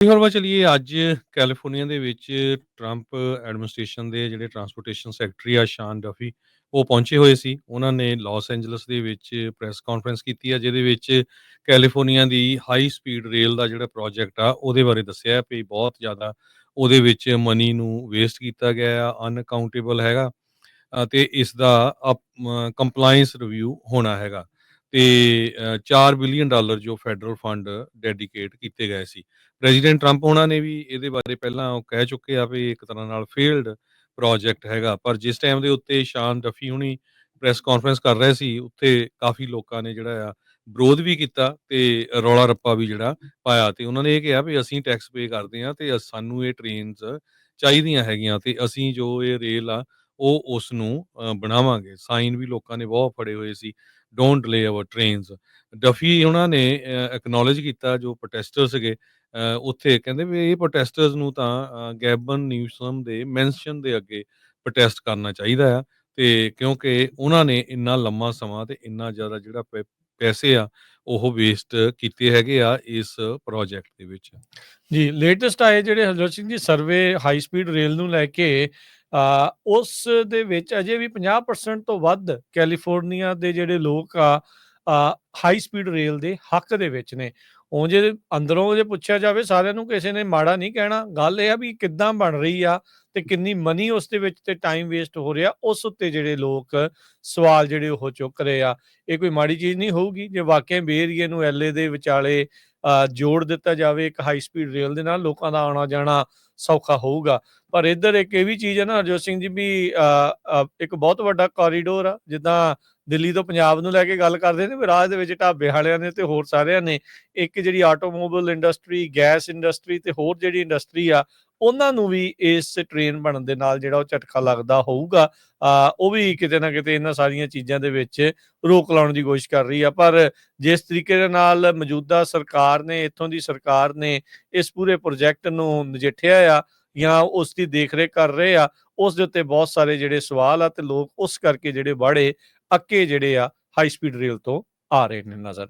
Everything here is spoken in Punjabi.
ਖਬਰ ਵੱਲ ਚਲੀਏ। ਅੱਜ ਕੈਲੀਫੋਰਨੀਆ ਦੇ ਵਿੱਚ ਟਰੰਪ ਐਡਮਿਨਿਸਟ੍ਰੇਸ਼ਨ ਦੇ ਜਿਹੜੇ ਟਰਾਂਸਪੋਰਟੇਸ਼ਨ ਸੈਕਟਰੀ ਆ ਸ਼ਾਨ ਡਫੀ, ਉਹ ਪਹੁੰਚੇ ਹੋਏ ਸੀ। ਉਹਨਾਂ ਨੇ ਲਾਸ ਐਂਜਲਸ ਦੇ ਵਿੱਚ ਪ੍ਰੈਸ ਕਾਨਫਰੰਸ ਕੀਤੀ ਆ, ਜਿਹਦੇ ਵਿੱਚ ਕੈਲੀਫੋਰਨੀਆ ਦੀ ਹਾਈ ਸਪੀਡ ਰੇਲ ਦਾ ਜਿਹੜਾ ਪ੍ਰੋਜੈਕਟ ਆ ਉਹਦੇ ਬਾਰੇ ਦੱਸਿਆ ਵੀ ਬਹੁਤ ਜ਼ਿਆਦਾ ਉਹਦੇ ਵਿੱਚ ਮਨੀ ਨੂੰ ਵੇਸਟ ਕੀਤਾ ਗਿਆ ਆ, ਅਨਅਕਾਊਂਟੇਬਲ ਹੈਗਾ। ਅਤੇ ਇਸ ਦਾ ਕੰਪਲਾਇੰਸ ਰਿਵਿਊ ਹੋਣਾ ਹੈਗਾ। ਤੇ $4 ਬਿਲੀਅਨ ਜੋ ਫੈਡਰਲ ਫੰਡ ਡੈਡੀਕੇਟ ਕੀਤੇ ਗਏ ਸੀ। ਪ੍ਰੈਜ਼ੀਡੈਂਟ ਟਰੰਪ ਹੋਣਾ ਨੇ ਵੀ ਇਹਦੇ ਬਾਰੇ ਪਹਿਲਾਂ ਉਹ ਕਹਿ ਚੁੱਕੇ ਆ ਵੀ ਇੱਕ ਤਰ੍ਹਾਂ ਨਾਲ ਫੇਲਡ ਪ੍ਰੋਜੈਕਟ ਹੈਗਾ। ਪਰ ਜਿਸ ਟਾਈਮ ਦੇ ਉੱਤੇ ਸ਼ਾਨ ਡਫੀ ਹੁਣੀ ਪ੍ਰੈਸ ਕਾਨਫਰੰਸ ਕਰ ਰਹੇ ਸੀ, ਉੱਥੇ ਕਾਫੀ ਲੋਕਾਂ ਨੇ ਜਿਹੜਾ ਆ ਵਿਰੋਧ ਵੀ ਕੀਤਾ ਤੇ ਰੌਲਾ ਰੱਪਾ ਵੀ ਜਿਹੜਾ ਪਾਇਆ। ਤੇ ਉਹਨਾਂ ਨੇ ਇਹ ਕਿਹਾ ਵੀ ਅਸੀਂ ਟੈਕਸ ਪੇ ਕਰਦੇ ਹਾਂ ਤੇ ਸਾਨੂੰ ਇਹ ਟ੍ਰੇਨਸ ਚਾਹੀਦੀਆਂ ਹੈਗੀਆਂ ਤੇ ਅਸੀਂ ਜੋ ਇਹ ਰੇਲ ਆ ਉਹ ਉਸ ਨੂੰ ਬਣਾਵਾਂਗੇ। ਸਾਈਨ ਵੀ ਲੋਕਾਂ ਨੇ ਬਹੁਤ ਫੜੇ ਹੋਏ ਸੀ, don't delay hour trains. Duffy ਉਹਨਾਂ ਨੇ ਐਕਨੋਲਜ ਕੀਤਾ ਜੋ ਪ੍ਰੋਟੈਸਟਰ ਸੀਗੇ ਉੱਥੇ, ਕਹਿੰਦੇ ਵੀ ਇਹ ਪ੍ਰੋਟੈਸਟਰਸ ਨੂੰ ਤਾਂ ਗੈਬਨ ਨਿਊਸਮ ਦੇ ਮੈਂਸ਼ਨ ਦੇ ਅੱਗੇ ਪ੍ਰੋਟੈਸਟ ਕਰਨਾ ਚਾਹੀਦਾ ਆ। ਤੇ ਕਿਉਂਕਿ ਉਹਨਾਂ ਨੇ ਇੰਨਾ ਲੰਮਾ ਸਮਾਂ ਤੇ ਇੰਨਾ ਜ਼ਿਆਦਾ ਜਿਹੜਾ ਪੈਸੇ ਆ ਉਹ ਵੇਸਟ ਕੀਤੇ ਹੈਗੇ ਆ ਇਸ ਪ੍ਰੋਜੈਕਟ ਦੇ ਵਿੱਚ। ਜੀ, ਲੇਟੈਸਟ ਆਏ ਜਿਹੜੇ Harjot Singh ji survey high speed rail ਨੂੰ ਲੈ ਕੇ, ਉਸ ਦੇ ਵਿੱਚ ਅਜੇ ਵੀ 50% ਤੋਂ ਵੱਧ ਕੈਲੀਫੋਰਨੀਆ ਦੇ ਜਿਹੜੇ ਲੋਕ ਆ ਹਾਈ ਸਪੀਡ ਰੇਲ ਦੇ ਹੱਕ ਦੇ ਵਿੱਚ ਨੇ। ਉਂਝ ਅੰਦਰੋਂ ਜੇ ਪੁੱਛਿਆ ਜਾਵੇ, ਸਾਰਿਆਂ ਨੂੰ ਕਿਸੇ ਨੇ ਮਾੜਾ ਨਹੀਂ ਕਹਿਣਾ। ਗੱਲ ਇਹ ਆ ਵੀ ਕਿੱਦਾਂ ਬਣ ਰਹੀ ਆ ਤੇ ਕਿੰਨੀ ਮਨੀ ਉਸ ਦੇ ਵਿੱਚ ਤੇ ਟਾਈਮ ਵੇਸਟ ਹੋ ਰਿਹਾ, ਉਸ ਉੱਤੇ ਜਿਹੜੇ ਲੋਕ ਸਵਾਲ ਜਿਹੜੇ ਉਹ ਚੁੱਕ ਰਹੇ ਆ। ਇਹ ਕੋਈ ਮਾੜੀ ਚੀਜ਼ ਨਹੀਂ ਹੋਊਗੀ ਜੇ ਵਾਕਿਆ ਬੇ ਏਰੀਏ ਨੂੰ ਐਲਏ ਦੇ ਵਿਚਾਲੇ ਜੋੜ ਦਿੱਤਾ ਜਾਵੇ ਇੱਕ ਹਾਈ ਸਪੀਡ ਰੇਲ ਦੇ ਨਾਲ, ਲੋਕਾਂ ਦਾ ਆਉਣਾ ਜਾਣਾ ਸੌਖਾ ਹੋਊਗਾ। ਪਰ ਇੱਧਰ ਇੱਕ ਇਹ ਵੀ ਚੀਜ਼ ਹੈ ਨਾ ਹਰਜੋਤ ਸਿੰਘ ਜੀ, ਵੀ ਇੱਕ ਬਹੁਤ ਵੱਡਾ ਕੋਰੀਡੋਰ ਆ। ਜਿੱਦਾਂ ਦਿੱਲੀ ਤੋਂ ਪੰਜਾਬ ਨੂੰ ਲੈ ਕੇ ਗੱਲ ਕਰਦੇ ਨੇ ਵੀ ਰਾਹ ਦੇ ਵਿੱਚ ਢਾਬੇ ਵਾਲਿਆਂ ਨੇ ਤੇ ਹੋਰ ਸਾਰਿਆਂ ਨੇ ਇੱਕ ਜਿਹੜੀ ਆਟੋਮੋਬਾਈਲ ਇੰਡਸਟਰੀ, ਗੈਸ ਇੰਡਸਟਰੀ ਤੇ ਹੋਰ ਜਿਹੜੀ ਇੰਡਸਟਰੀ ਆ, ਉਹਨਾਂ ਨੂੰ ਵੀ ਇਸ ਟ੍ਰੇਨ ਬਣਨ ਦੇ ਨਾਲ ਜਿਹੜਾ ਉਹ ਝਟਕਾ ਲੱਗਦਾ ਹੋਊਗਾ। ਉਹ ਵੀ ਕਿਤੇ ਨਾ ਕਿਤੇ ਇਹਨਾਂ ਸਾਰੀਆਂ ਚੀਜ਼ਾਂ ਦੇ ਵਿੱਚ ਰੋਕ ਲਾਉਣ ਦੀ ਕੋਸ਼ਿਸ਼ ਕਰ ਰਹੀ ਆ। ਪਰ ਜਿਸ ਤਰੀਕੇ ਦੇ ਨਾਲ ਮੌਜੂਦਾ ਸਰਕਾਰ ਨੇ, ਇੱਥੋਂ ਦੀ ਸਰਕਾਰ ਨੇ ਇਸ ਪੂਰੇ ਪ੍ਰੋਜੈਕਟ ਨੂੰ ਨਜਿੱਠਿਆ ਆ ਜਾਂ ਉਸ ਦੀ ਦੇਖ-ਰੇਖ ਕਰ ਰਹੇ ਆ, ਉਸ ਦੇ ਉੱਤੇ ਬਹੁਤ ਸਾਰੇ ਜਿਹੜੇ ਸਵਾਲ ਆ ਤੇ ਲੋਕ ਉਸ ਕਰਕੇ ਜਿਹੜੇ ਬਾੜੇ ਅੱਕੇ ਜਿਹੜੇ ਆ ਹਾਈ ਸਪੀਡ ਰੇਲ ਤੋਂ ਆ ਰਹੇ ਨੇ ਨਜ਼ਰ।